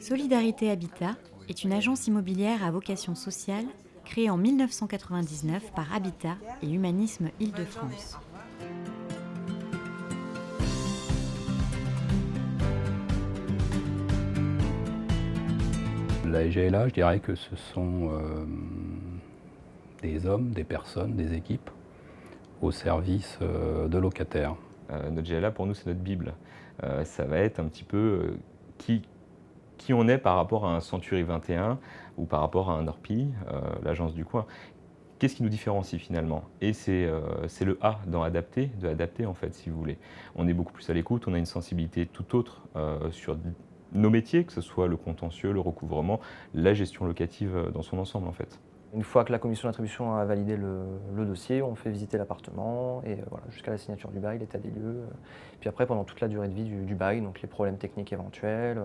Solidarité Habitat est une agence immobilière à vocation sociale créée en 1999 par Habitat et Humanisme Île-de-France. La GLA, je dirais que ce sont des hommes, des personnes, des équipes au service de locataires. Notre GLA, pour nous, c'est notre Bible. Ça va être un petit peu qui on est par rapport à un Century 21 ou par rapport à un Orpi, l'agence du coin. Qu'est-ce qui nous différencie finalement? Et c'est le A dans adapter, de adapter en fait, si vous voulez. On est beaucoup plus à l'écoute, on a une sensibilité tout autre sur nos métiers, que ce soit le contentieux, le recouvrement, la gestion locative dans son ensemble en fait. Une fois que la commission d'attribution a validé le dossier, on fait visiter l'appartement et voilà, jusqu'à la signature du bail, l'état des lieux. Puis après, pendant toute la durée de vie du bail, donc les problèmes techniques éventuels,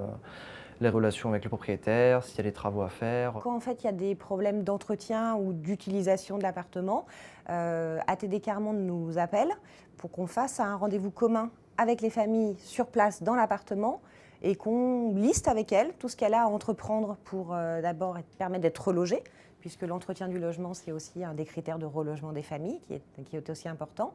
les relations avec le propriétaire, s'il y a des travaux à faire. Quand en fait il y a des problèmes d'entretien ou d'utilisation de l'appartement, ATD Carmonde nous appelle pour qu'on fasse un rendez-vous commun avec les familles sur place dans l'appartement et qu'on liste avec elles tout ce qu'elle a à entreprendre pour d'abord permettre d'être relogée, puisque l'entretien du logement, c'est aussi un des critères de relogement des familles qui est aussi important,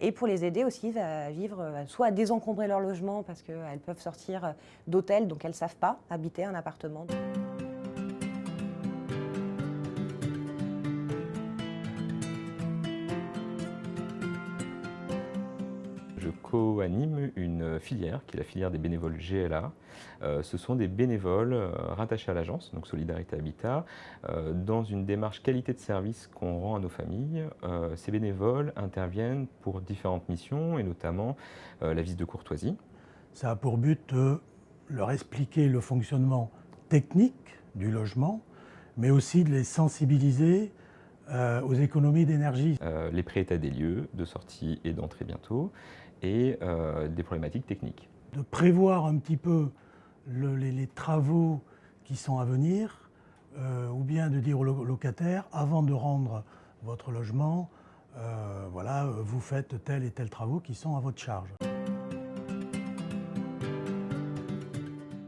et pour les aider aussi à vivre, soit à désencombrer leur logement parce qu'elles peuvent sortir d'hôtels, donc elles ne savent pas habiter un appartement. Je co-anime une filière qui est la filière des bénévoles GLA. Ce sont des bénévoles rattachés à l'agence, donc Solidarité Habitat, dans une démarche qualité de service qu'on rend à nos familles. Ces bénévoles interviennent pour différentes missions et notamment la visite de courtoisie. Ça a pour but de leur expliquer le fonctionnement technique du logement, mais aussi de les sensibiliser aux économies d'énergie. Les pré-états des lieux, de sortie et d'entrée bientôt, et des problématiques techniques. De prévoir un petit peu les travaux qui sont à venir, ou bien de dire aux locataires, avant de rendre votre logement, voilà, vous faites tel et tel travaux qui sont à votre charge.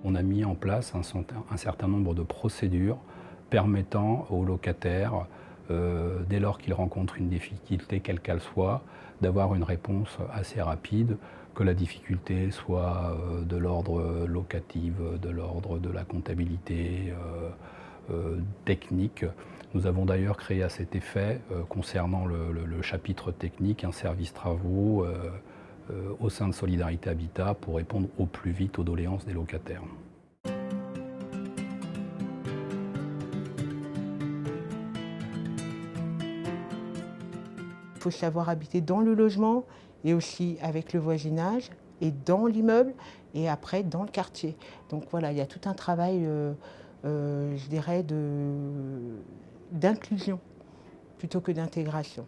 On a mis en place un certain nombre de procédures permettant aux locataires, dès lors qu'ils rencontrent une difficulté quelle qu'elle soit, d'avoir une réponse assez rapide, que la difficulté soit de l'ordre locatif, de l'ordre de la comptabilité, technique. Nous avons d'ailleurs créé à cet effet, concernant le chapitre technique, un service travaux au sein de Solidarité Habitat pour répondre au plus vite aux doléances des locataires. Il faut savoir habiter dans le logement et aussi avec le voisinage et dans l'immeuble et après dans le quartier. Donc voilà, il y a tout un travail, je dirais, d'inclusion plutôt que d'intégration.